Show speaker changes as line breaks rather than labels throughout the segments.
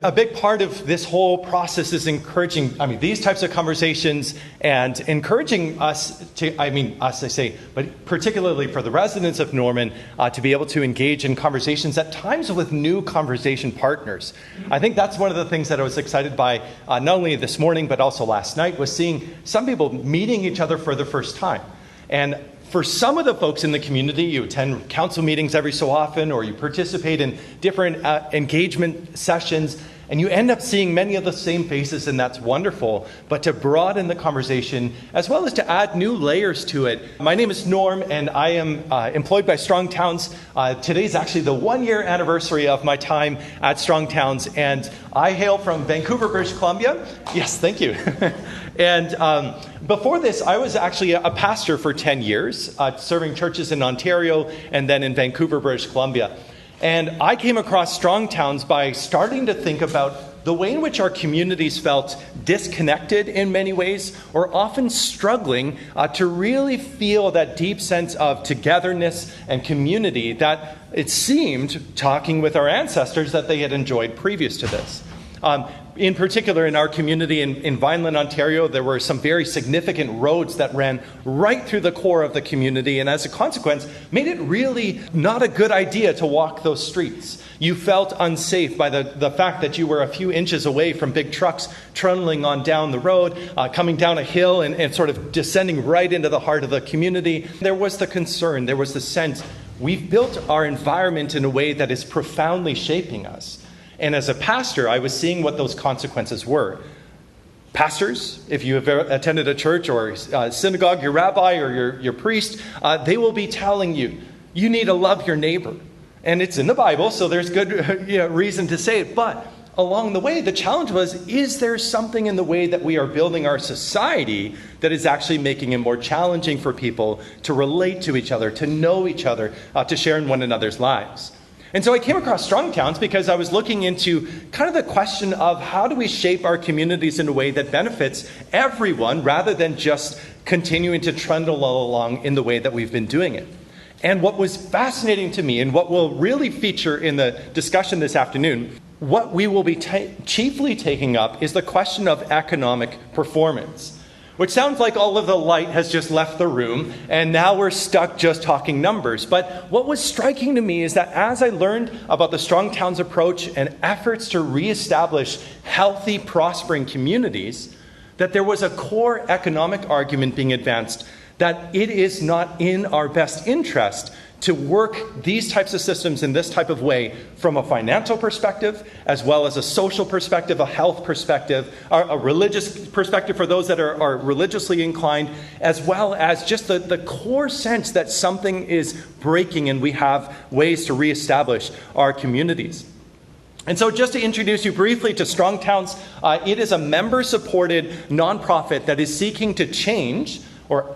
A big part of this whole process is encouraging, these types of conversations and encouraging us to, us, I say, but particularly for the residents of Norman, to be able to engage in conversations at times with new conversation partners. I think that's one of the things that I was excited by, not only this morning, but also last night, was seeing some people meeting each other for the first time. And for some of the folks in the community, you attend council meetings every so often, or you participate in different engagement sessions, and you end up seeing many of the same faces, and that's wonderful. But to broaden the conversation, as well as to add new layers to it. My name is Norm, and I am employed by Strong Towns. Today's actually the 1-year anniversary of my time at Strong Towns, and I hail from Vancouver, British Columbia. Yes, thank you. And before this, I was actually a pastor for 10 years, serving churches in Ontario and then in Vancouver, British Columbia. And I came across Strong Towns by starting to think about the way in which our communities felt disconnected in many ways, or often struggling to really feel that deep sense of togetherness and community that it seemed, talking with our ancestors, that they had enjoyed previous to this. In particular, in our community in Vineland, Ontario, there were some very significant roads that ran right through the core of the community, and as a consequence, made it really not a good idea to walk those streets. You felt unsafe by the fact that you were a few inches away from big trucks trundling on down the road, coming down a hill and sort of descending right into the heart of the community. There was the concern, there was the sense, we've built our environment in a way that is profoundly shaping us. And as a pastor, I was seeing what those consequences were. Pastors, if you have attended a church or a synagogue, your rabbi or your priest, they will be telling you, you need to love your neighbor. And it's in the Bible, so there's good reason to say it. But along the way, the challenge was, is there something in the way that we are building our society that is actually making it more challenging for people to relate to each other, to know each other, to share in one another's lives? And so I came across Strong Towns because I was looking into kind of the question of how do we shape our communities in a way that benefits everyone rather than just continuing to trundle along in the way that we've been doing it. And what was fascinating to me, and what will really feature in the discussion this afternoon, what we will be chiefly taking up is the question of economic performance. Which sounds like all of the light has just left the room, and now we're stuck just talking numbers. But what was striking to me is that as I learned about the Strong Towns approach and efforts to reestablish healthy, prospering communities, that there was a core economic argument being advanced that it is not in our best interest to work these types of systems in this type of way from a financial perspective, as well as a social perspective, a health perspective, a religious perspective for those that are religiously inclined, as well as just the core sense that something is breaking and we have ways to reestablish our communities. And so just to introduce you briefly to Strong Towns, it is a member-supported nonprofit that is seeking to change,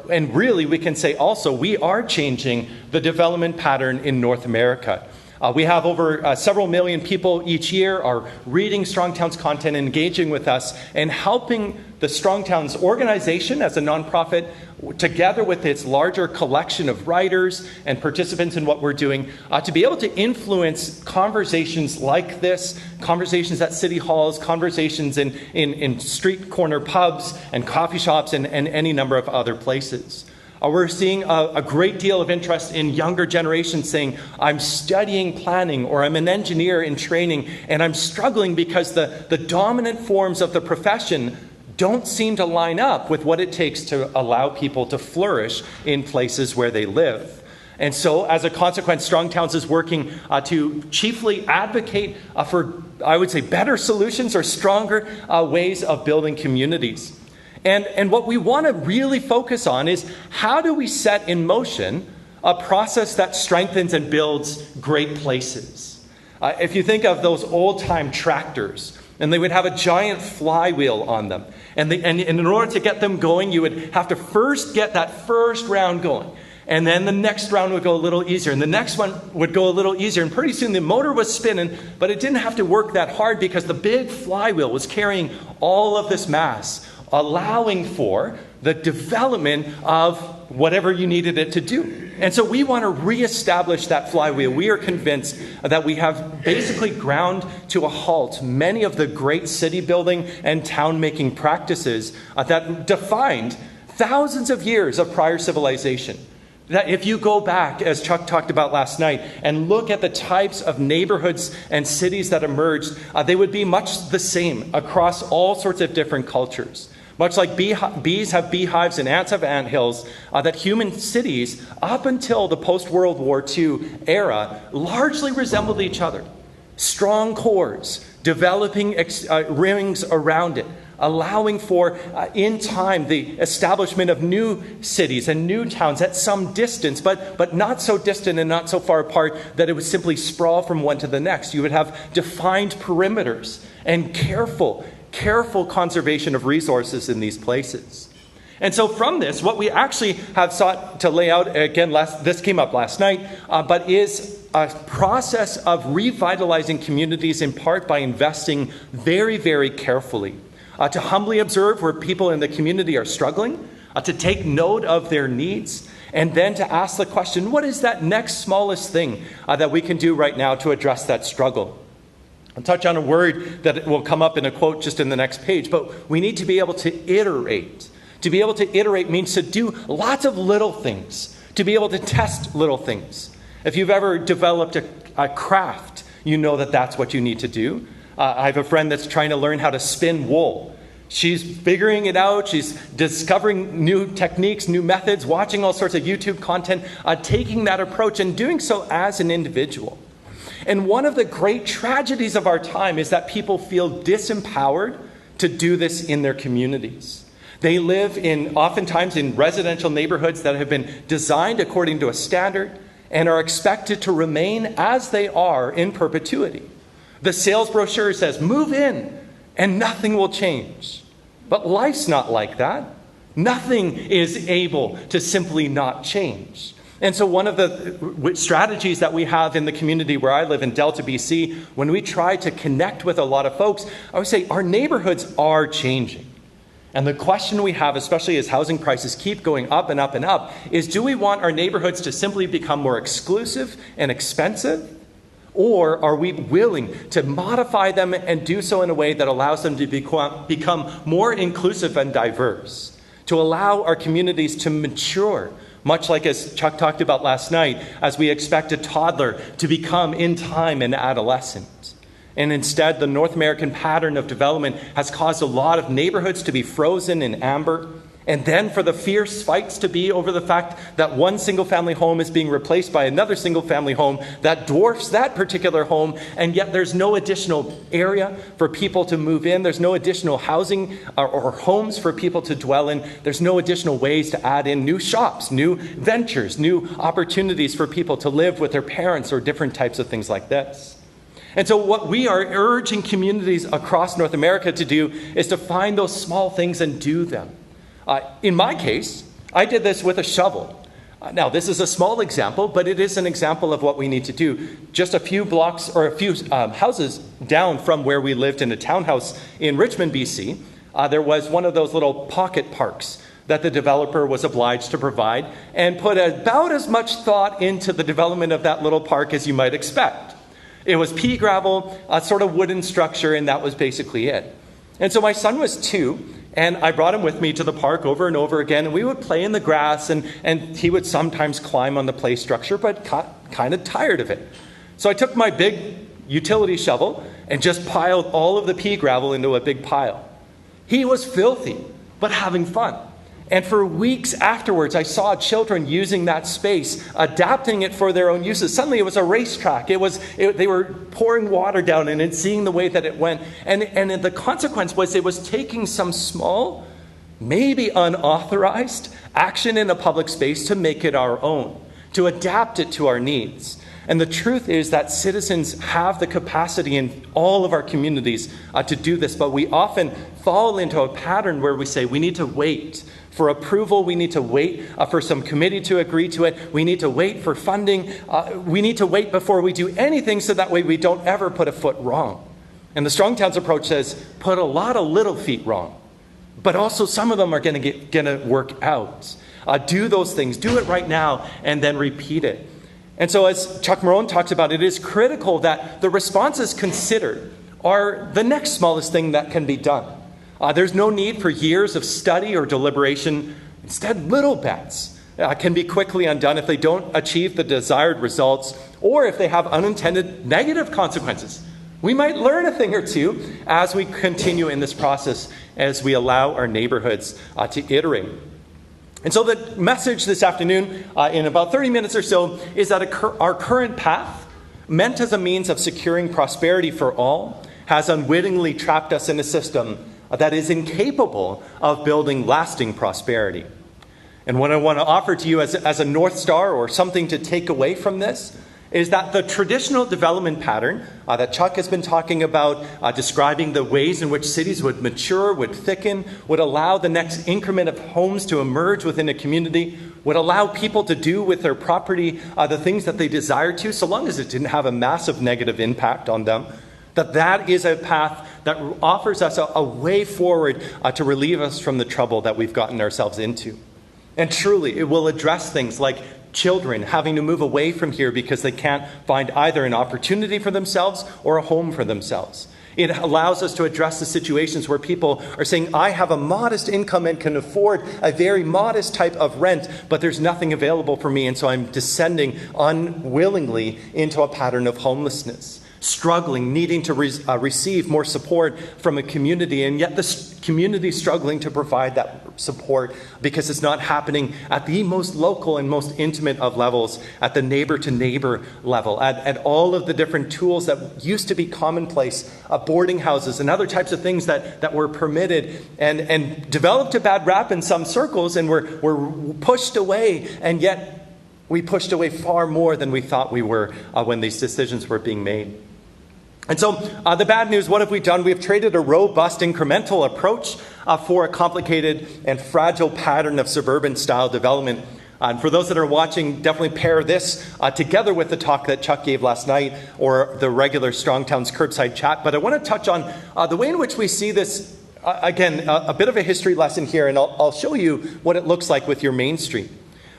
and really we can say also we are changing the development pattern in North America. We have over several million people each year are reading Strong Towns content, engaging with us, and helping the Strong Towns organization as a nonprofit, together with its larger collection of writers and participants in what we're doing, to be able to influence conversations like this, conversations at city halls, conversations in street corner pubs and coffee shops and any number of other places. We're seeing a great deal of interest in younger generations saying, I'm studying planning, or I'm an engineer in training, and I'm struggling because the dominant forms of the profession don't seem to line up with what it takes to allow people to flourish in places where they live. And so, as a consequence, Strong Towns is working to chiefly advocate for, I would say, better solutions or stronger ways of building communities. And what we want to really focus on is how do we set in motion a process that strengthens and builds great places. If you think of those old-time tractors, and they would have a giant flywheel on them. And in order to get them going, you would have to first get that first round going. And then the next round would go a little easier. And the next one would go a little easier. And pretty soon the motor was spinning, but it didn't have to work that hard because the big flywheel was carrying all of this mass, allowing for the development of whatever you needed it to do. And so we want to reestablish that flywheel. We are convinced that we have basically ground to a halt many of the great city building and town making practices that defined thousands of years of prior civilization. That if you go back, as Chuck talked about last night, and look at the types of neighborhoods and cities that emerged, they would be much the same across all sorts of different cultures. Much like bees have beehives and ants have anthills, that human cities, up until the post-World War II era, largely resembled each other. Strong cores, developing rings around it, allowing for, in time, the establishment of new cities and new towns at some distance, but not so distant and not so far apart that it would simply sprawl from one to the next. You would have defined perimeters and careful conservation of resources in these places. And so from this, what we actually have sought to lay out, again, this came up last night, but is a process of revitalizing communities in part by investing very, very carefully. To humbly observe where people in the community are struggling, to take note of their needs, and then to ask the question, what is that next smallest thing that we can do right now to address that struggle? I'll touch on a word that will come up in a quote just in the next page, but we need to be able to iterate. To be able to iterate means to do lots of little things, to be able to test little things. If you've ever developed a craft, you know that that's what you need to do. I have a friend that's trying to learn how to spin wool. She's figuring it out. She's discovering new techniques, new methods, watching all sorts of YouTube content, taking that approach and doing so as an individual. And one of the great tragedies of our time is that people feel disempowered to do this in their communities. They live oftentimes in residential neighborhoods that have been designed according to a standard and are expected to remain as they are in perpetuity. The sales brochure says, move in and nothing will change. But life's not like that. Nothing is able to simply not change. And so one of the strategies that we have in the community where I live in Delta, BC, when we try to connect with a lot of folks, I would say our neighborhoods are changing. And the question we have, especially as housing prices keep going up and up and up, is do we want our neighborhoods to simply become more exclusive and expensive? Or are we willing to modify them and do so in a way that allows them to become more inclusive and diverse? To allow our communities to mature, much like as Chuck talked about last night, as we expect a toddler to become in time an adolescent. And instead, the North American pattern of development has caused a lot of neighborhoods to be frozen in amber, and then for the fierce fights to be over the fact that one single-family home is being replaced by another single-family home that dwarfs that particular home, and yet there's no additional area for people to move in. There's no additional housing or homes for people to dwell in. There's no additional ways to add in new shops, new ventures, new opportunities for people to live with their parents or different types of things like this. And so what we are urging communities across North America to do is to find those small things and do them. In my case, I did this with a shovel. Now, this is a small example, but it is an example of what we need to do. Just a few blocks or a few houses down from where we lived in a townhouse in Richmond, BC, there was one of those little pocket parks that the developer was obliged to provide and put about as much thought into the development of that little park as you might expect. It was pea gravel, a sort of wooden structure, and that was basically it. And so my son was 2, and I brought him with me to the park over and over again, and we would play in the grass, and he would sometimes climb on the play structure, but kind of tired of it. So I took my big utility shovel and just piled all of the pea gravel into a big pile. He was filthy, but having fun. And for weeks afterwards, I saw children using that space, adapting it for their own uses. Suddenly it was a racetrack. They were pouring water down in it, seeing the way that it went. And the consequence was it was taking some small, maybe unauthorized action in a public space to make it our own, to adapt it to our needs. And the truth is that citizens have the capacity in all of our communities to do this, but we often fall into a pattern where we say we need to wait for approval, we need to wait for some committee to agree to it, we need to wait for funding, we need to wait before we do anything so that way we don't ever put a foot wrong. And the Strong Towns approach says, put a lot of little feet wrong, but also some of them are going to work out. Do those things. Do it right now and then repeat it. And so as Chuck Marohn talks about, it is critical that the responses considered are the next smallest thing that can be done. There's no need for years of study or deliberation. Instead, little bets can be quickly undone if they don't achieve the desired results or if they have unintended negative consequences. We might learn a thing or two as we continue in this process, as we allow our neighborhoods to iterate. And so the message this afternoon, in about 30 minutes or so, is that our current path, meant as a means of securing prosperity for all, has unwittingly trapped us in a system that is incapable of building lasting prosperity. And what I want to offer to you as a North Star or something to take away from this is that the traditional development pattern that Chuck has been talking about, describing the ways in which cities would mature, would thicken, would allow the next increment of homes to emerge within a community, would allow people to do with their property the things that they desire to, so long as it didn't have a massive negative impact on them, that is a path that offers us a way forward to relieve us from the trouble that we've gotten ourselves into. And truly, it will address things like children having to move away from here because they can't find either an opportunity for themselves or a home for themselves. It allows us to address the situations where people are saying, I have a modest income and can afford a very modest type of rent, but there's nothing available for me, and so I'm descending unwillingly into a pattern of homelessness. Struggling, needing to receive more support from a community, and yet the community struggling to provide that support because it's not happening at the most local and most intimate of levels, at the neighbor-to-neighbor level, at all of the different tools that used to be commonplace, boarding houses and other types of things that were permitted and developed a bad rap in some circles and were pushed away, and yet we pushed away far more than we thought we were when these decisions were being made. And so the bad news, what have we done? We've traded a robust incremental approach for a complicated and fragile pattern of suburban-style development. And for those that are watching, definitely pair this together with the talk that Chuck gave last night or the regular Strong Towns Curbside chat. But I want to touch on the way in which we see this, again, a bit of a history lesson here, and I'll show you what it looks like with your Main Street.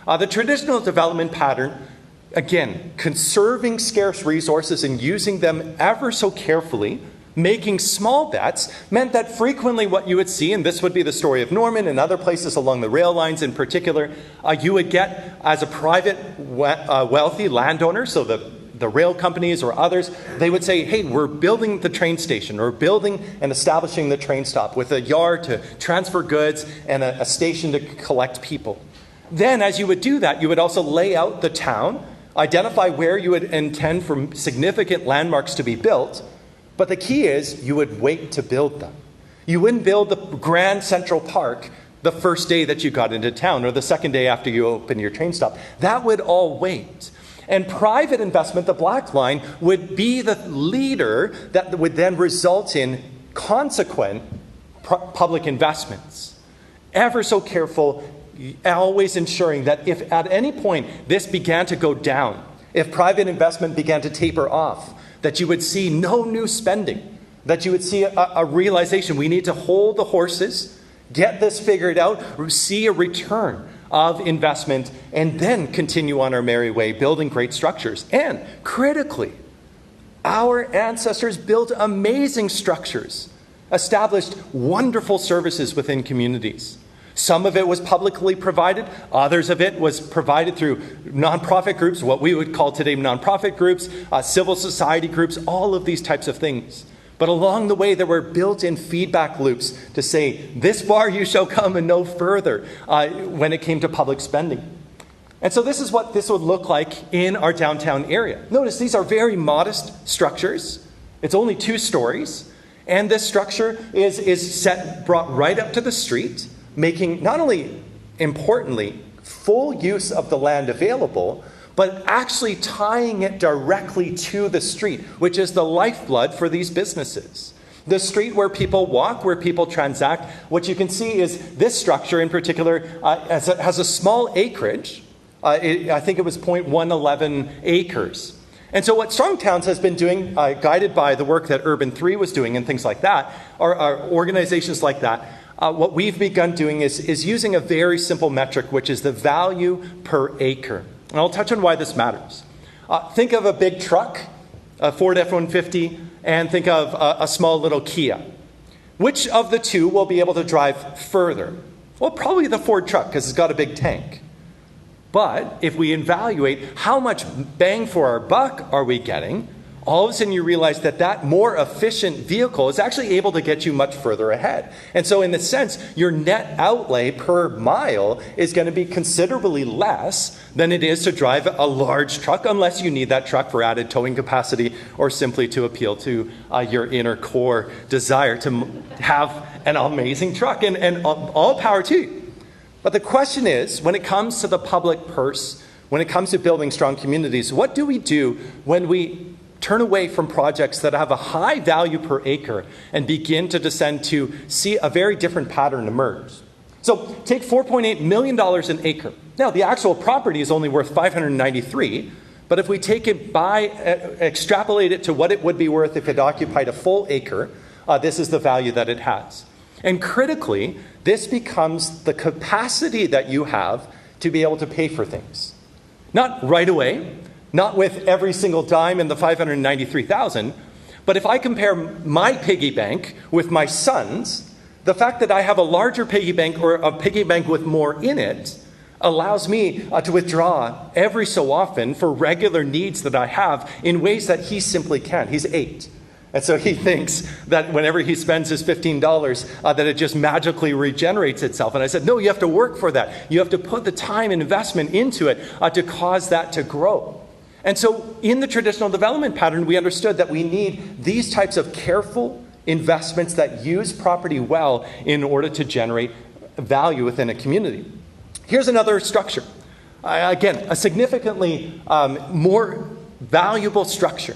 The traditional development pattern, again, conserving scarce resources and using them ever so carefully, making small bets, meant that frequently what you would see, and this would be the story of Norman and other places along the rail lines in particular, you would get as a private wealthy landowner, so the rail companies or others, they would say, hey, we're building the train station or building and establishing the train stop with a yard to transfer goods and a station to collect people. Then as you would do that, you would also lay out the town, identify where you would intend for significant landmarks to be built, but the key is you would wait to build them. You wouldn't build the grand Central Park the first day that you got into town or the second day after you opened your train stop. That would all wait. And private investment, the black line, would be the leader that would then result in consequent public investments. Ever so careful, always ensuring that if at any point this began to go down, if private investment began to taper off, that you would see no new spending, that you would see a realization we need to hold the horses, get this figured out, see a return of investment, and then continue on our merry way, building great structures. And critically, our ancestors built amazing structures, established wonderful services within communities. Some of it was publicly provided. Others of it was provided through nonprofit groups, what we would call today nonprofit groups, civil society groups, all of these types of things. But along the way, there were built-in feedback loops to say, this far you shall come and no further when it came to public spending. And so this is what this would look like in our downtown area. Notice these are very modest structures. It's only 2 stories. And this structure is brought right up to the street, making not only, importantly, full use of the land available, but actually tying it directly to the street, which is the lifeblood for these businesses. The street where people walk, where people transact. What you can see is this structure in particular has a small acreage. I think it was 0.111 acres. And so what Strong Towns has been doing, guided by the work that Urban 3 was doing and things like that, or organizations like that, what we've begun doing is using a very simple metric, which is the value per acre. And I'll touch on why this matters. Think of a big truck, a Ford F-150, and think of a small little Kia. Which of the two will be able to drive further? Well, probably the Ford truck, because it's got a big tank. But if we evaluate how much bang for our buck are we getting, all of a sudden you realize that that more efficient vehicle is actually able to get you much further ahead. And so in a sense, your net outlay per mile is going to be considerably less than it is to drive a large truck, unless you need that truck for added towing capacity or simply to appeal to your inner core desire to have an amazing truck. And all power to you. But the question is, when it comes to the public purse, when it comes to building strong communities, what do we do when we turn away from projects that have a high value per acre and begin to descend to see a very different pattern emerge? So take $4.8 million an acre. Now, the actual property is only worth $593, but if we take it extrapolate it to what it would be worth if it occupied a full acre, this is the value that it has. And critically, this becomes the capacity that you have to be able to pay for things. Not right away, not with every single dime in the $593,000, but if I compare my piggy bank with my son's, the fact that I have a larger piggy bank or a piggy bank with more in it allows me to withdraw every so often for regular needs that I have in ways that he simply can't. He's 8. And so he thinks that whenever he spends his $15, that it just magically regenerates itself. And I said, no, you have to work for that. You have to put the time and investment into it to cause that to grow. And so in the traditional development pattern, we understood that we need these types of careful investments that use property well in order to generate value within a community. Here's another structure. Again, a significantly more valuable structure.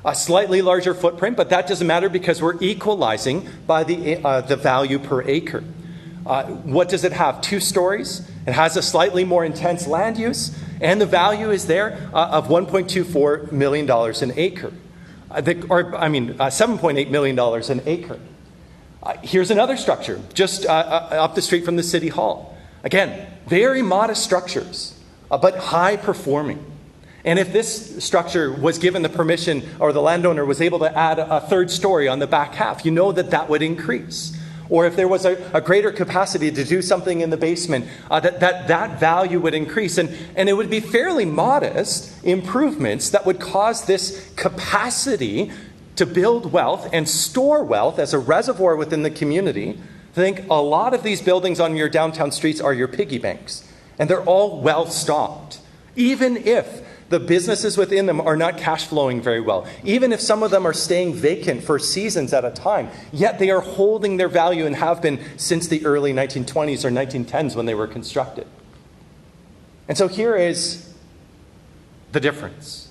A slightly larger footprint, but that doesn't matter because we're equalizing by the value per acre. What does it have? 2 stories. It has a slightly more intense land use, and the value is there of $1.24 million an acre. $7.8 million an acre. Here's another structure, just up the street from the City Hall. Again, very modest structures, but high performing. And if this structure was given the permission, or the landowner was able to add a 3rd story on the back half, you know that would increase. Or if there was a greater capacity to do something in the basement, that value would increase. And it would be fairly modest improvements that would cause this capacity to build wealth and store wealth as a reservoir within the community. Think a lot of these buildings on your downtown streets are your piggy banks. And they're all well stocked. Even if the businesses within them are not cash flowing very well, even if some of them are staying vacant for seasons at a time, yet they are holding their value and have been since the early 1920s or 1910s when they were constructed. And so here is the difference.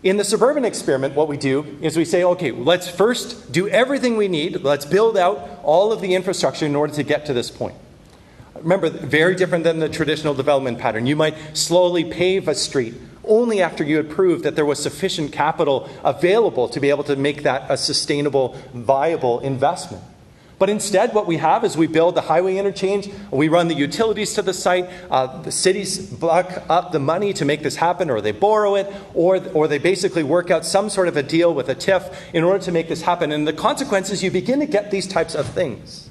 In the suburban experiment, what we do is we say, okay, let's first do everything we need. Let's build out all of the infrastructure in order to get to this point. Remember, very different than the traditional development pattern. You might slowly pave a street only after you had proved that there was sufficient capital available to be able to make that a sustainable, viable investment. But instead, what we have is we build the highway interchange, we run the utilities to the site, the cities buck up the money to make this happen, or they borrow it, or they basically work out some sort of a deal with a TIF in order to make this happen. And the consequence is you begin to get these types of things.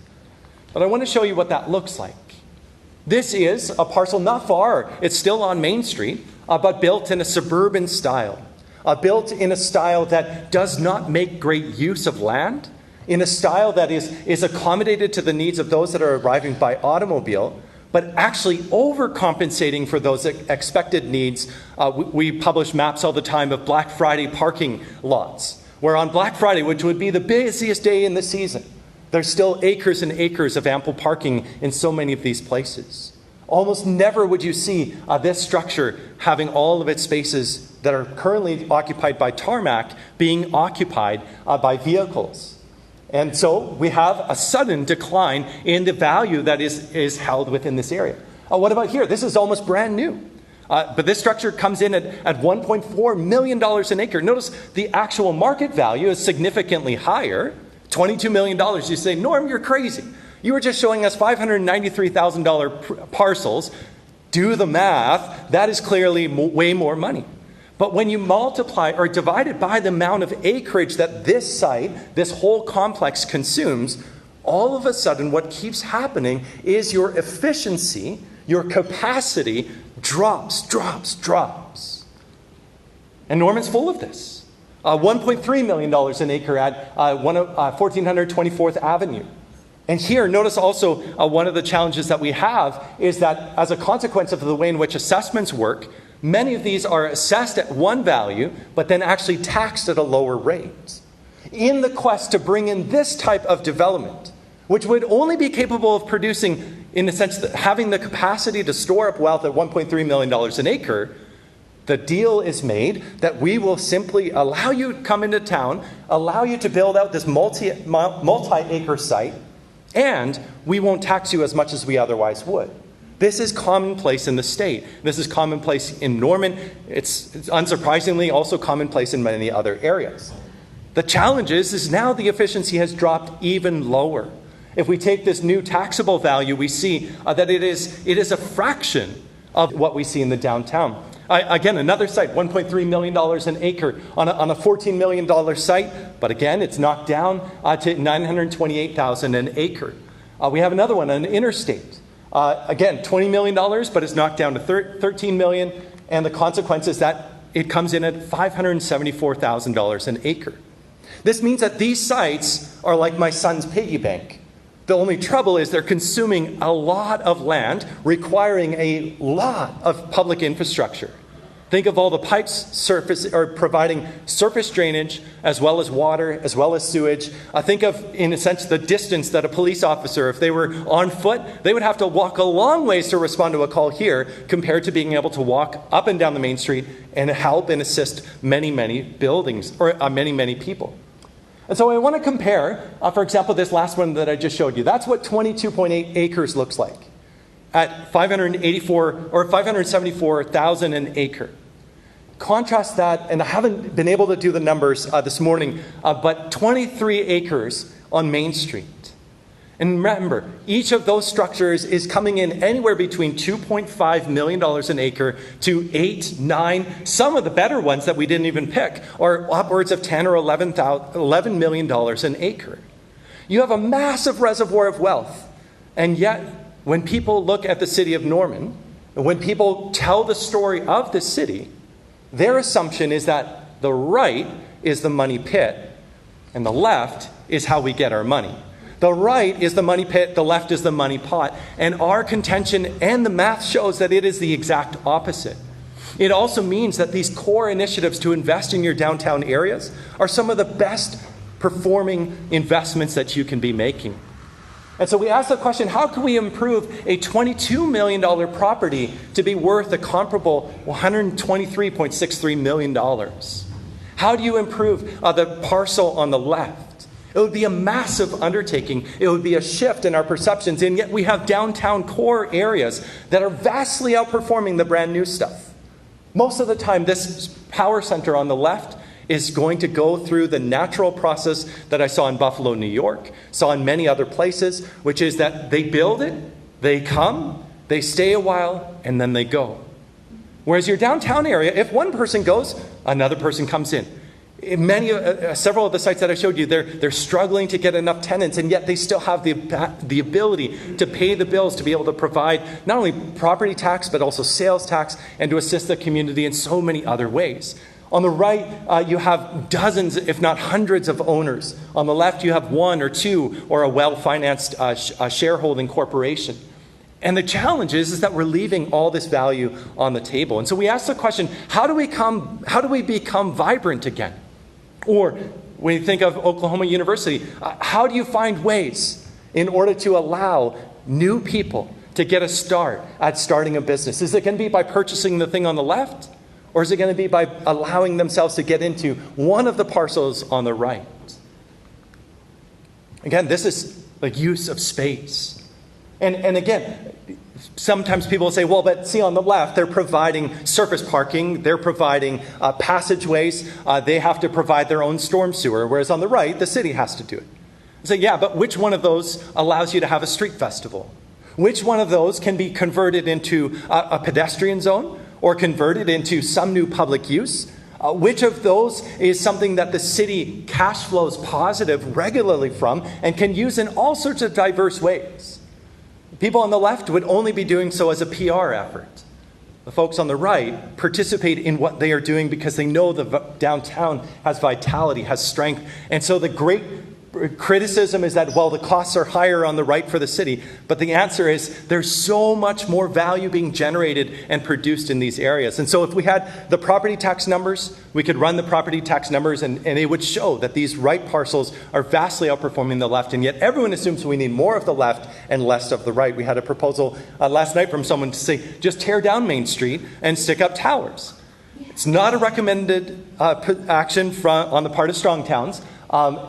But I want to show you what that looks like. This is a parcel not far. It's still on Main Street, but built in a suburban style. Built in a style that does not make great use of land, in a style that is accommodated to the needs of those that are arriving by automobile, but actually overcompensating for those expected needs. We publish maps all the time of Black Friday parking lots, where on Black Friday, which would be the busiest day in the season, there's still acres and acres of ample parking in so many of these places. Almost never would you see this structure having all of its spaces that are currently occupied by tarmac being occupied by vehicles. And so we have a sudden decline in the value that is held within this area. What about here? This is almost brand new. But this structure comes in at $1.4 million an acre. Notice the actual market value is significantly higher. $22 million. You say, Norm, you're crazy. You were just showing us $593,000 parcels. Do the math. That is clearly way more money. But when you multiply or divide it by the amount of acreage that this site, this whole complex consumes, all of a sudden what keeps happening is your efficiency, your capacity drops. And Norman's full of this. $1.3 million an acre at 1424th Avenue. And here, notice also one of the challenges that we have is that as a consequence of the way in which assessments work, many of these are assessed at one value, but then actually taxed at a lower rate. In the quest to bring in this type of development, which would only be capable of producing, in a sense, having the capacity to store up wealth at $1.3 million an acre, the deal is made that we will simply allow you to come into town, allow you to build out this multi-acre site, and we won't tax you as much as we otherwise would. This is commonplace in the state. This is commonplace in Norman. It's unsurprisingly also commonplace in many other areas. The challenge is now the efficiency has dropped even lower. If we take this new taxable value, we see that it is a fraction of what we see in the downtown. Again, another site, $1.3 million an acre on a $14 million site, but again, it's knocked down to $928,000 an acre. We have another one, an interstate. Again, $20 million, but it's knocked down to $13 million, and the consequence is that it comes in at $574,000 an acre. This means that these sites are like my son's piggy bank. The only trouble is they're consuming a lot of land, requiring a lot of public infrastructure. Think of all the pipes providing surface drainage, as well as water, as well as sewage. Think of, in a sense, the distance that a police officer, if they were on foot, they would have to walk a long ways to respond to a call here, compared to being able to walk up and down the main street and help and assist many, many buildings, or many, many people. And so I want to compare, for example, this last one that I just showed you. That's what 22.8 acres looks like at $574,000 an acre. Contrast that, and I haven't been able to do the numbers this morning, but 23 acres on Main Street. And remember, each of those structures is coming in anywhere between $2.5 million an acre to $8, $9. Some of the better ones that we didn't even pick are upwards of $10 or $11 million an acre. You have a massive reservoir of wealth. And yet, when people look at the city of Norman, and when people tell the story of the city, their assumption is that the right is the money pit, and the left is how we get our money. The right is the money pit, the left is the money pot. And our contention and the math shows that it is the exact opposite. It also means that these core initiatives to invest in your downtown areas are some of the best performing investments that you can be making. And so we ask the question, how can we improve a $22 million property to be worth a comparable $123.63 million? How do you improve the parcel on the left? It would be a massive undertaking. It would be a shift in our perceptions, and yet we have downtown core areas that are vastly outperforming the brand new stuff. Most of the time, this power center on the left is going to go through the natural process that I saw in Buffalo, New York, saw in many other places, which is that they build it, they come, they stay a while, and then they go. Whereas your downtown area, if one person goes, another person comes in. Several of the sites that I showed you, they're struggling to get enough tenants, and yet they still have the ability to pay the bills, to be able to provide not only property tax, but also sales tax, and to assist the community in so many other ways. On the right, you have dozens, if not hundreds, of owners. On the left, you have one or two, or a well-financed shareholding corporation. And the challenge is that we're leaving all this value on the table. And so we ask the question, how do we become vibrant again? Or when you think of Oklahoma University, how do you find ways in order to allow new people to get a start at starting a business? Is it going to be by purchasing the thing on the left? Or is it going to be by allowing themselves to get into one of the parcels on the right? Again, this is the use of space. And again, sometimes people will say, well, but see on the left, they're providing surface parking, they're providing passageways, they have to provide their own storm sewer, whereas on the right, the city has to do it. Say, yeah, but which one of those allows you to have a street festival? Which one of those can be converted into a pedestrian zone or converted into some new public use? Which of those is something that the city cash flows positive regularly from and can use in all sorts of diverse ways? People on the left would only be doing so as a PR effort. The folks on the right participate in what they are doing because they know the downtown has vitality, has strength. And so the great criticism is that, well, the costs are higher on the right for the city. But the answer is there's so much more value being generated and produced in these areas. And so if we had the property tax numbers, we could run the property tax numbers and it would show that these right parcels are vastly outperforming the left. And yet everyone assumes we need more of the left and less of the right. We had a proposal last night from someone to say, just tear down Main Street and stick up towers. It's not a recommended action on the part of strong towns.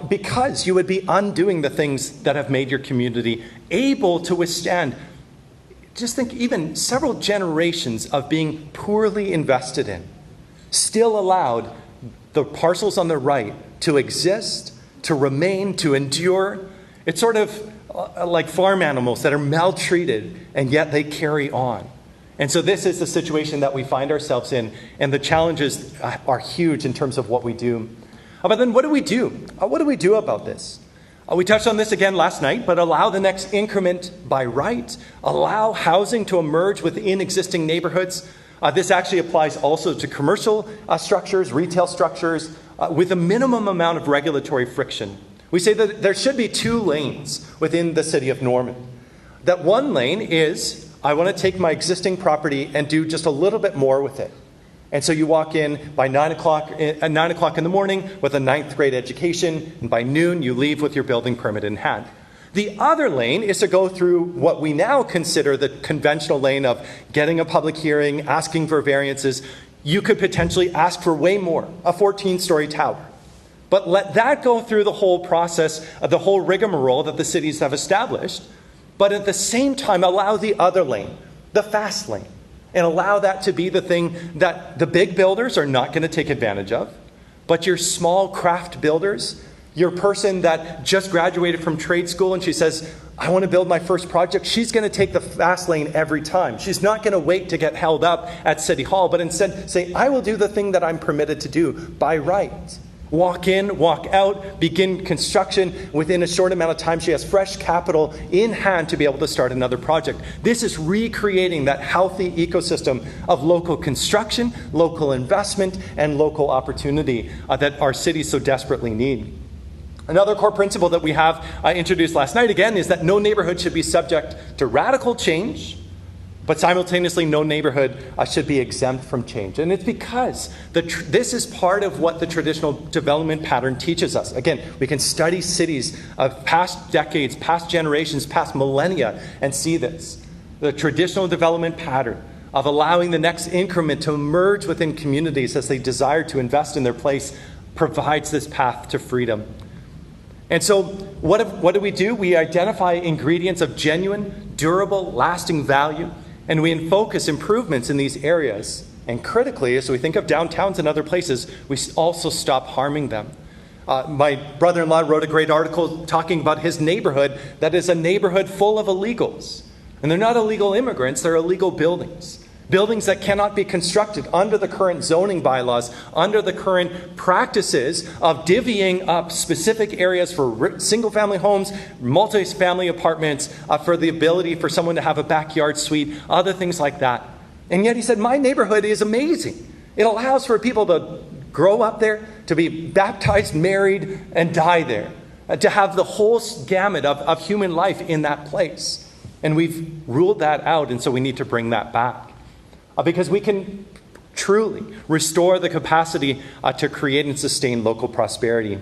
Because you would be undoing the things that have made your community able to withstand, just think, even several generations of being poorly invested in, still allowed the parcels on the right to exist, to remain, to endure. It's sort of like farm animals that are maltreated, and yet they carry on. And so this is the situation that we find ourselves in, and the challenges are huge in terms of what we do. But then what do we do? What do we do about this? We touched on this again last night, but allow the next increment by right. Allow housing to emerge within existing neighborhoods. This actually applies also to commercial structures, retail structures, with a minimum amount of regulatory friction. We say that there should be 2 lanes within the city of Norman. That one lane is, I want to take my existing property and do just a little bit more with it. And so you walk in by 9 o'clock in the morning with a 9th grade education, and by noon you leave with your building permit in hand. The other lane is to go through what we now consider the conventional lane of getting a public hearing, asking for variances. You could potentially ask for way more, a 14-story tower. But let that go through the whole process, the whole rigmarole that the cities have established, but at the same time allow the other lane, the fast lane. And allow that to be the thing that the big builders are not going to take advantage of. But your small craft builders, your person that just graduated from trade school and she says, I want to build my first project, she's going to take the fast lane every time. She's not going to wait to get held up at City Hall, but instead say, I will do the thing that I'm permitted to do by right. Walk in, walk out, begin construction. Within a short amount of time, she has fresh capital in hand to be able to start another project. This is recreating that healthy ecosystem of local construction, local investment, and local opportunity that our cities so desperately need. Another core principle that we have introduced last night, again, is that no neighborhood should be subject to radical change, but simultaneously, no neighborhood should be exempt from change. And it's because this is part of what the traditional development pattern teaches us. Again, we can study cities of past decades, past generations, past millennia, and see this. The traditional development pattern of allowing the next increment to emerge within communities as they desire to invest in their place provides this path to freedom. And so what do? We identify ingredients of genuine, durable, lasting value, and we focus improvements in these areas. And critically, as we think of downtowns and other places, we also stop harming them. My brother-in-law wrote a great article talking about his neighborhood that is a neighborhood full of illegals. And they're not illegal immigrants, they're illegal buildings. Buildings that cannot be constructed under the current zoning bylaws, under the current practices of divvying up specific areas for single-family homes, multi-family apartments, for the ability for someone to have a backyard suite, other things like that. And yet he said, my neighborhood is amazing. It allows for people to grow up there, to be baptized, married, and die there, to have the whole gamut of human life in that place. And we've ruled that out, and so we need to bring that back. Because we can truly restore the capacity to create and sustain local prosperity.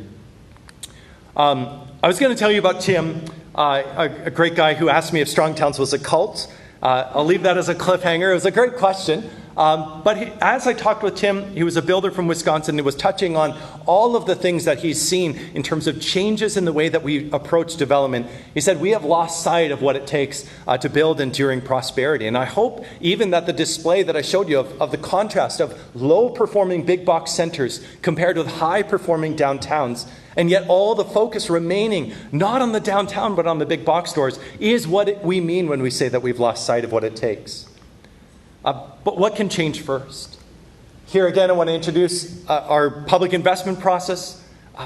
I was going to tell you about Tim, a great guy who asked me if Strong Towns was a cult. I'll leave that as a cliffhanger. It was a great question. As I talked with Tim, he was a builder from Wisconsin, and was touching on all of the things that he's seen in terms of changes in the way that we approach development. He said, we have lost sight of what it takes to build enduring prosperity. And I hope even that the display that I showed you of the contrast of low-performing big box centers compared with high-performing downtowns, and yet all the focus remaining not on the downtown but on the big box stores, is what we mean when we say that we've lost sight of what it takes. But what can change first? Here again, I want to introduce our public investment process.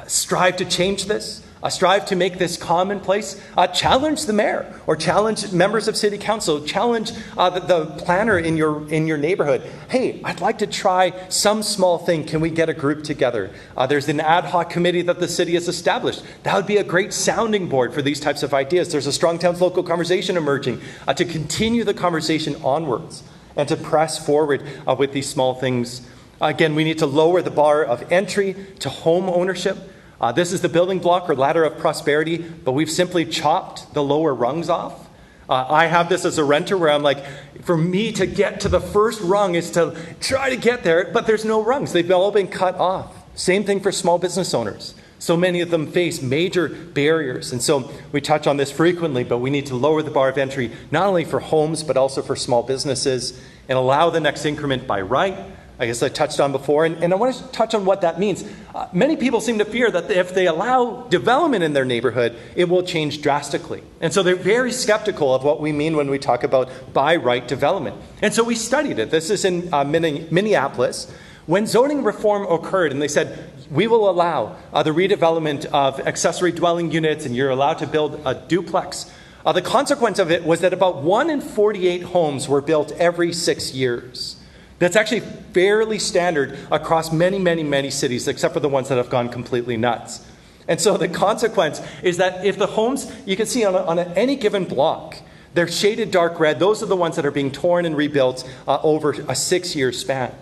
Strive to change this. Strive to make this commonplace. Challenge the mayor, or challenge members of city council. Challenge the planner in your neighborhood. Hey, I'd like to try some small thing. Can we get a group together? There's an ad hoc committee that the city has established. That would be a great sounding board for these types of ideas. There's a Strong Towns local conversation emerging to continue the conversation onwards and to press forward with these small things. Again, we need to lower the bar of entry to home ownership. This is the building block or ladder of prosperity, but we've simply chopped the lower rungs off. I have this as a renter where I'm like, for me to get to the first rung is to try to get there, but there's no rungs. They've all been cut off. Same thing for small business owners. So many of them face major barriers. And so we touch on this frequently, but we need to lower the bar of entry, not only for homes, but also for small businesses, and allow the next increment by right. I guess I touched on before, and I want to touch on what that means. Many people seem to fear that if they allow development in their neighborhood, it will change drastically. And so they're very skeptical of what we mean when we talk about by right development. And so we studied it. This is in Minneapolis. When zoning reform occurred, and they said, we will allow the redevelopment of accessory dwelling units, and you're allowed to build a duplex. The consequence of it was that about 1 in 48 homes were built every 6 years. That's actually fairly standard across many, many, many cities, except for the ones that have gone completely nuts. And so the consequence is that if the homes, you can see on any given block, they're shaded dark red. Those are the ones that are being torn and rebuilt over a 6-year span.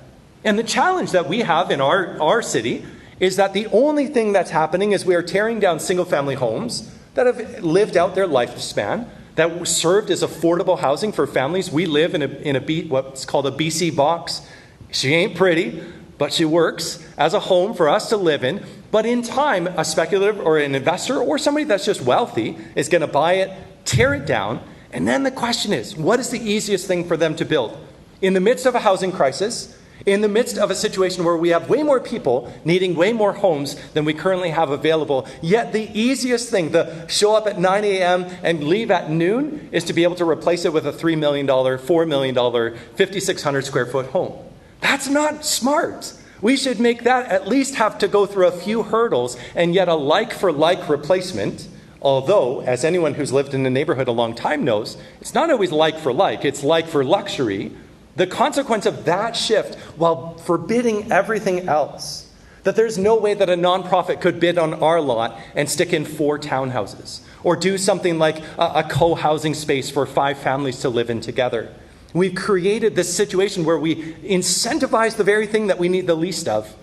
And the challenge that we have in our city is that the only thing that's happening is we are tearing down single-family homes that have lived out their lifespan, that served as affordable housing for families. We live in what's called a BC box. She ain't pretty, but she works as a home for us to live in. But in time, a speculative or an investor or somebody that's just wealthy is going to buy it, tear it down, and then the question is, what is the easiest thing for them to build? In the midst of a housing crisis, in the midst of a situation where we have way more people needing way more homes than we currently have available, yet the easiest thing, the show up at 9 a.m. and leave at noon, is to be able to replace it with a $3 million, $4 million, 5,600 square foot home. That's not smart. We should make that at least have to go through a few hurdles, and yet a like-for-like replacement, although, as anyone who's lived in the neighborhood a long time knows, it's not always like-for-like, it's like for luxury. The consequence of that shift, while forbidding everything else, that there's no way that a nonprofit could bid on our lot and stick in 4 townhouses, or do something like a co-housing space for 5 families to live in together. We've created this situation where we incentivize the very thing that we need the least of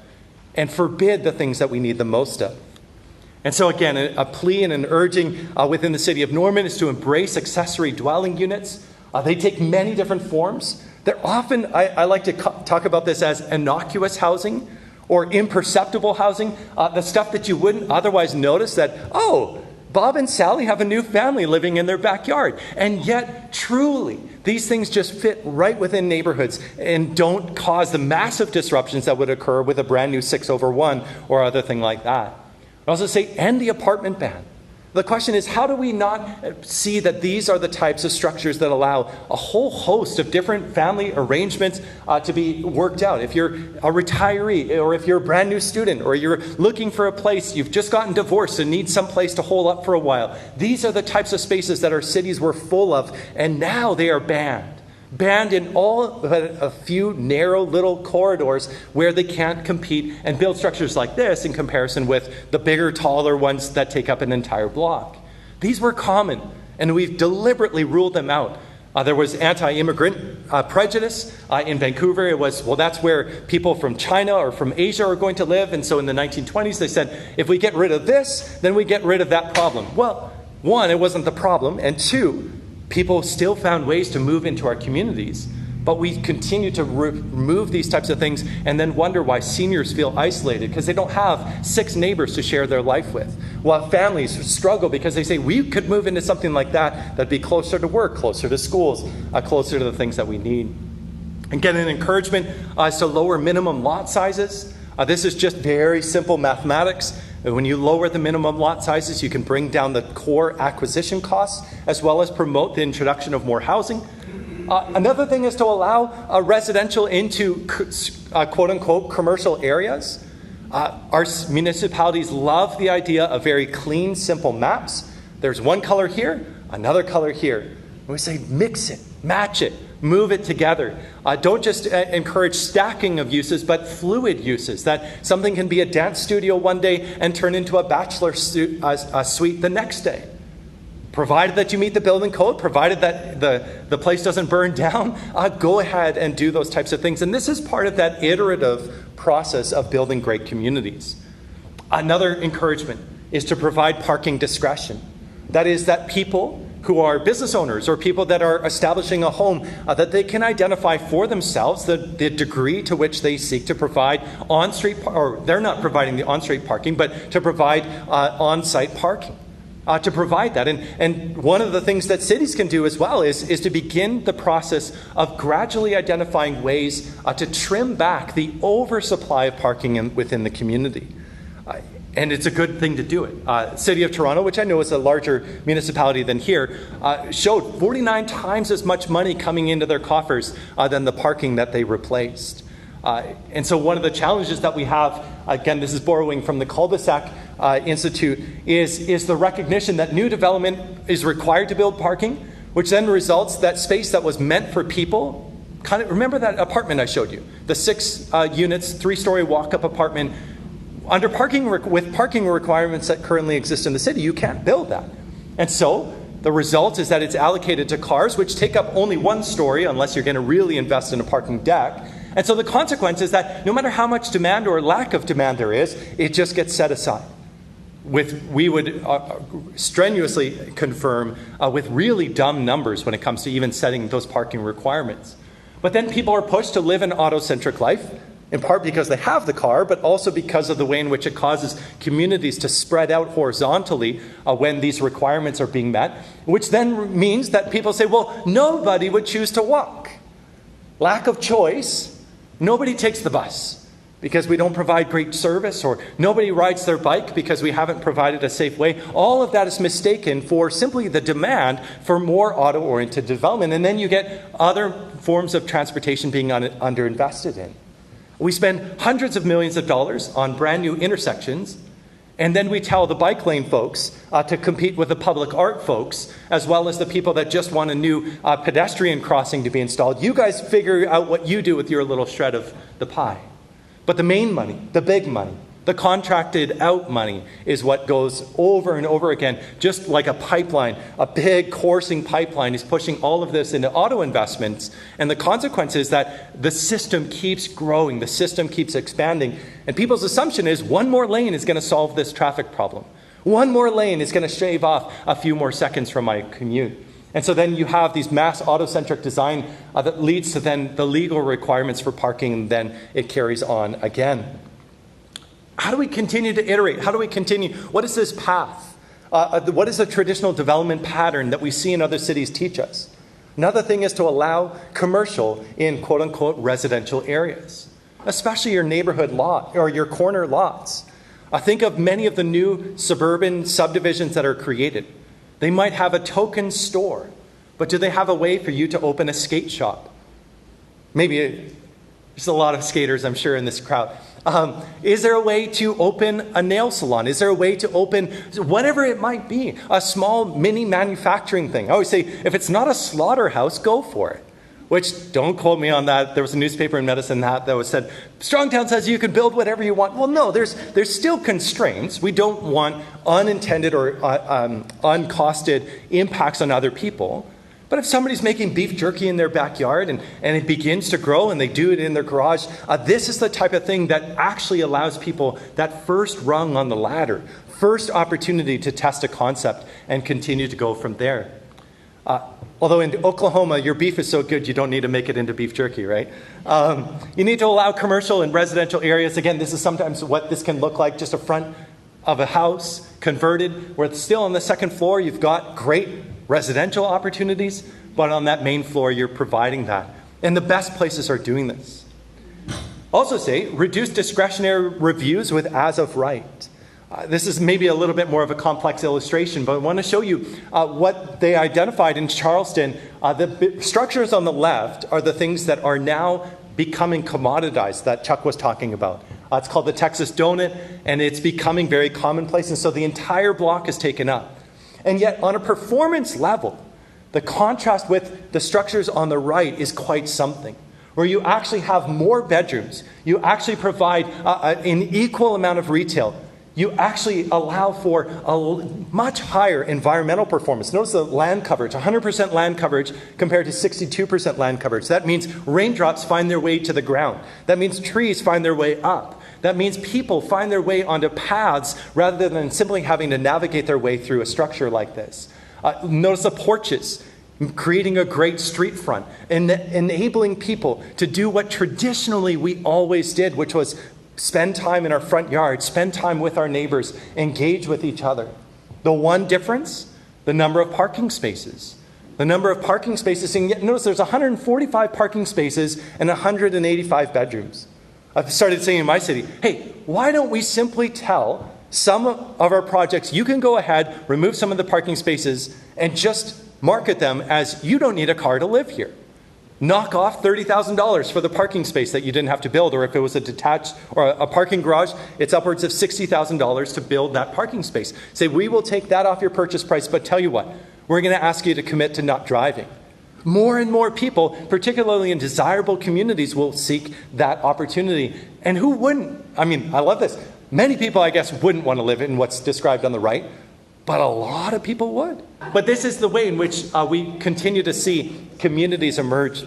and forbid the things that we need the most of. And so again, a plea and an urging within the city of Norman is to embrace accessory dwelling units. They take many different forms. They're often, I like to talk about this as innocuous housing or imperceptible housing, the stuff that you wouldn't otherwise notice that, oh, Bob and Sally have a new family living in their backyard. And yet, truly, these things just fit right within neighborhoods and don't cause the massive disruptions that would occur with a brand new 6/1 or other thing like that. I also say end the apartment ban. The question is, how do we not see that these are the types of structures that allow a whole host of different family arrangements to be worked out? If you're a retiree, or if you're a brand new student, or you're looking for a place, you've just gotten divorced and need some place to hole up for a while. These are the types of spaces that our cities were full of, and now they are banned. Banned in all but a few narrow little corridors where they can't compete and build structures like this in comparison with the bigger, taller ones that take up an entire block. These were common, and we've deliberately ruled them out. There was anti-immigrant prejudice in Vancouver. It was, well, that's where people from China or from Asia are going to live. And so in the 1920s, they said, if we get rid of this, then we get rid of that problem. Well, 1, it wasn't the problem. And 2, people still found ways to move into our communities. But we continue to remove these types of things and then wonder why seniors feel isolated because they don't have 6 neighbors to share their life with. While families struggle because they say, we could move into something like that'd be closer to work, closer to schools, closer to the things that we need. And get an encouragement to lower minimum lot sizes. This is just very simple mathematics. When you lower the minimum lot sizes, you can bring down the core acquisition costs as well as promote the introduction of more housing. Another thing is to allow residential into quote-unquote commercial areas. Our municipalities love the idea of very clean, simple maps. There's one color here, another color here. And we say mix it, match it, move it together. Don't just encourage stacking of uses, but fluid uses, that something can be a dance studio one day and turn into a bachelor suite the next day. Provided that you meet the building code, provided that the place doesn't burn down, go ahead and do those types of things. And this is part of that iterative process of building great communities. Another encouragement is to provide parking discretion. That is, that people who are business owners or people that are establishing a home, that they can identify for themselves the degree to which they seek to provide on-street, or they're not providing the on-street parking, but to provide on-site parking. To provide that. And one of the things that cities can do as well is to begin the process of gradually identifying ways to trim back the oversupply of parking within the community. And it's a good thing to do it. City of Toronto, which I know is a larger municipality than here, showed 49 times as much money coming into their coffers than the parking that they replaced. And so one of the challenges that we have, again, this is borrowing from the Cul-de-sac Institute, is the recognition that new development is required to build parking, which then results that space that was meant for people, remember that apartment I showed you, the 6 units, 3-story walk-up apartment, under with parking requirements that currently exist in the city, you can't build that. And so the result is that it's allocated to cars, which take up only 1 story unless you're going to really invest in a parking deck. And so the consequence is that no matter how much demand or lack of demand there is, it just gets set aside. We would strenuously confirm with really dumb numbers when it comes to even setting those parking requirements. But then people are pushed to live an auto-centric life, in part because they have the car, but also because of the way in which it causes communities to spread out horizontally when these requirements are being met, which then means that people say, well, nobody would choose to walk. Lack of choice. Nobody takes the bus because we don't provide great service, or nobody rides their bike because we haven't provided a safe way. All of that is mistaken for simply the demand for more auto-oriented development. And then you get other forms of transportation being underinvested in. We spend hundreds of millions of dollars on brand new intersections, and then we tell the bike lane folks to compete with the public art folks, as well as the people that just want a new pedestrian crossing to be installed. You guys figure out what you do with your little shred of the pie. But the main money, the big money, the contracted out money is what goes over and over again, just like a pipeline, a big coursing pipeline is pushing all of this into auto investments. And the consequence is that the system keeps growing, the system keeps expanding. And people's assumption is 1 more lane is going to solve this traffic problem. 1 more lane is going to shave off a few more seconds from my commute. And so then you have these mass auto-centric design that leads to then the legal requirements for parking, and then it carries on again. How do we continue to iterate? How do we continue? What is this path? What is the traditional development pattern that we see in other cities teach us? Another thing is to allow commercial in quote-unquote residential areas, especially your neighborhood lot or your corner lots. Think of many of the new suburban subdivisions that are created. They might have a token store, but do they have a way for you to open a skate shop? Maybe there's a lot of skaters, I'm sure, in this crowd. Is there a way to open a nail salon? Is there a way to open whatever it might be, a small mini manufacturing thing? I always say, if it's not a slaughterhouse, go for it. Which, don't quote me on that. There was a newspaper in Medicine that was said, Strongtown says you can build whatever you want. Well, no, there's still constraints. We don't want unintended or uncosted impacts on other people. But if somebody's making beef jerky in their backyard and it begins to grow and they do it in their garage, this is the type of thing that actually allows people that first rung on the ladder, first opportunity to test a concept and continue to go from there. Although in Oklahoma, your beef is so good, you don't need to make it into beef jerky, right? You need to allow commercial and residential areas. Again, this is sometimes what this can look like, just a front of a house converted, where it's still on the second floor, you've got great residential opportunities, but on that main floor, you're providing that. And the best places are doing this. Also say, reduce discretionary reviews with as of right. This is maybe a little bit more of a complex illustration, but I want to show you what they identified in Charleston. The structures on the left are the things that are now becoming commoditized that Chuck was talking about. It's called the Texas Donut, and it's becoming very commonplace, and so the entire block is taken up. And yet, on a performance level, the contrast with the structures on the right is quite something, where you actually have more bedrooms, you actually provide an equal amount of retail, you actually allow for a much higher environmental performance. Notice the land coverage, 100% land coverage compared to 62% land coverage. That means raindrops find their way to the ground. That means trees find their way up. That means people find their way onto paths rather than simply having to navigate their way through a structure like this. Notice the porches, creating a great street front, and enabling people to do what traditionally we always did, which was spend time in our front yard, spend time with our neighbors, engage with each other. The one difference, the number of parking spaces. The number of parking spaces, and yet notice there's 145 parking spaces and 185 bedrooms. I've started saying in my city, hey, why don't we simply tell some of our projects, you can go ahead, remove some of the parking spaces, and just market them as you don't need a car to live here. Knock off $30,000 for the parking space that you didn't have to build, or if it was a detached or a parking garage, it's upwards of $60,000 to build that parking space. Say, we will take that off your purchase price, but tell you what, we're going to ask you to commit to not driving. More and more people, particularly in desirable communities, will seek that opportunity. And who wouldn't? I mean, I love this. Many people, I guess, wouldn't want to live in what's described on the right, but a lot of people would. But this is the way in which we continue to see communities emerge.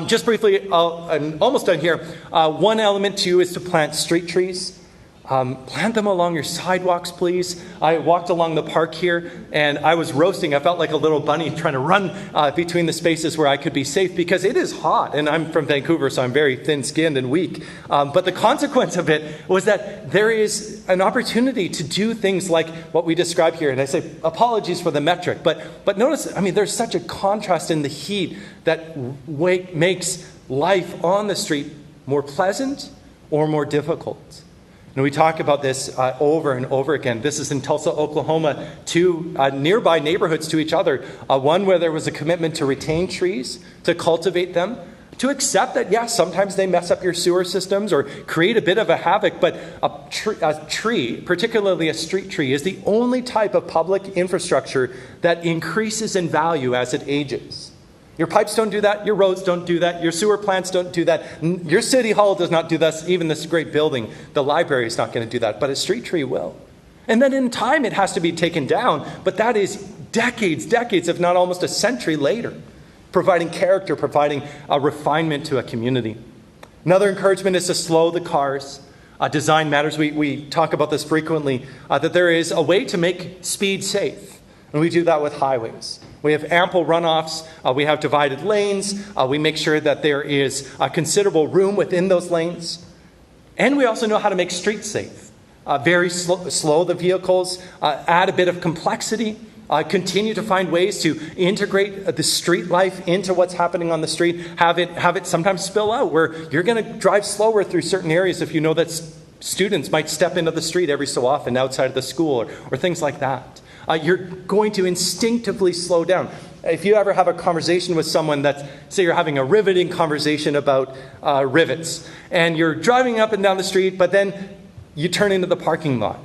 Just briefly, I'm almost done here. One element too is to plant street trees. Plant them along your sidewalks, please. I walked along the park here, and I was roasting. I felt like a little bunny trying to run between the spaces where I could be safe, because it is hot, and I'm from Vancouver, so I'm very thin-skinned and weak. But the consequence of it was that there is an opportunity to do things like what we describe here. And I say, apologies for the metric, but notice, I mean, there's such a contrast in the heat that makes life on the street more pleasant or more difficult. And we talk about this over and over again. This is in Tulsa, Oklahoma, two nearby neighborhoods to each other. One where there was a commitment to retain trees, to cultivate them, to accept that, yes, sometimes they mess up your sewer systems or create a bit of a havoc, but a tree, particularly a street tree, is the only type of public infrastructure that increases in value as it ages. Your pipes don't do that. Your roads don't do that. Your sewer plants don't do that. Your city hall does not do that. Even this great building, the library, is not going to do that. But a street tree will. And then in time, it has to be taken down. But that is decades, if not almost a century later, providing character, providing a refinement to a community. Another encouragement is to slow the cars. Design matters. We talk about this frequently, that there is a way to make speed safe. And we do that with highways. We have ample runoffs. We have divided lanes. We make sure that there is considerable room within those lanes. And we also know how to make streets safe. Very slow the vehicles, add a bit of complexity, continue to find ways to integrate the street life into what's happening on the street, have it sometimes spill out where you're going to drive slower through certain areas if you know that students might step into the street every so often outside of the school or things like that. You're going to instinctively slow down. If you ever have a conversation with someone say you're having a riveting conversation about rivets, and you're driving up and down the street, but then you turn into the parking lot.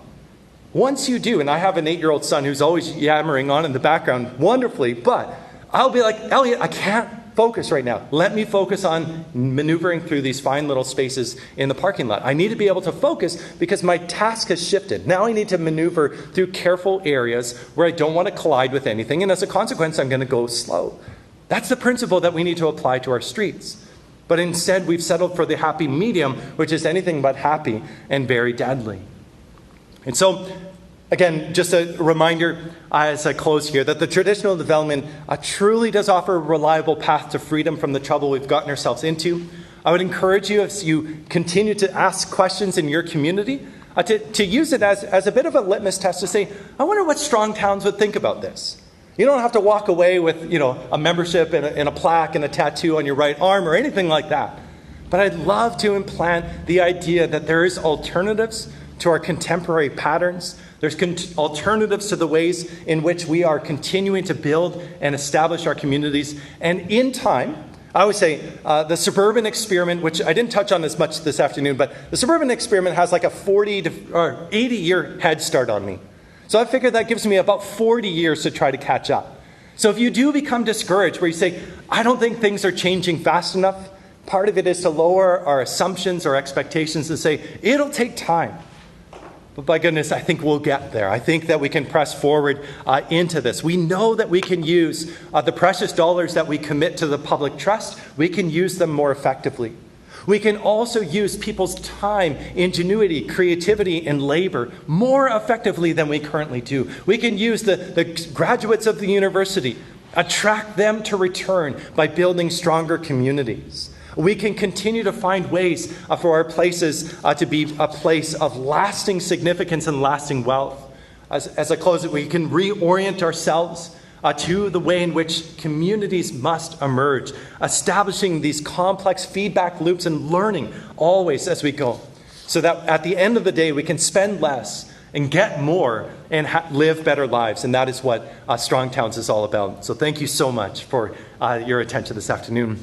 Once you do, and I have an 8-year-old son who's always yammering on in the background wonderfully, but I'll be like, Elliot, I can't focus right now. Let me focus on maneuvering through these fine little spaces in the parking lot. I need to be able to focus because my task has shifted. Now I need to maneuver through careful areas where I don't want to collide with anything, and as a consequence, I'm going to go slow. That's the principle that we need to apply to our streets. But instead, we've settled for the happy medium, which is anything but happy and very deadly. And so, Again, just a reminder as I close here that the traditional development truly does offer a reliable path to freedom from the trouble we've gotten ourselves into. I would encourage you, as you continue to ask questions in your community, to use it as a bit of a litmus test to say, I wonder what strong towns would think about this. You don't have to walk away with a membership and a plaque and a tattoo on your right arm or anything like that. But I'd love to implant the idea that there is alternatives to our contemporary patterns. There's alternatives to the ways in which we are continuing to build and establish our communities. And in time, I would say the suburban experiment, which I didn't touch on as much this afternoon, but the suburban experiment has like a 40 or 80-year head start on me. So I figured that gives me about 40 years to try to catch up. So if you do become discouraged, where you say, I don't think things are changing fast enough, part of it is to lower our assumptions or expectations and say, it'll take time. But by goodness, I think we'll get there. I think that we can press forward into this. We know that we can use the precious dollars that we commit to the public trust. We can use them more effectively. We can also use people's time, ingenuity, creativity, and labor more effectively than we currently do. We can use the graduates of the university, attract them to return by building stronger communities. We can continue to find ways for our places to be a place of lasting significance and lasting wealth. As I close it, we can reorient ourselves to the way in which communities must emerge, establishing these complex feedback loops and learning always as we go, so that at the end of the day we can spend less and get more and live better lives. And that is what Strong Towns is all about. So thank you so much for your attention this afternoon.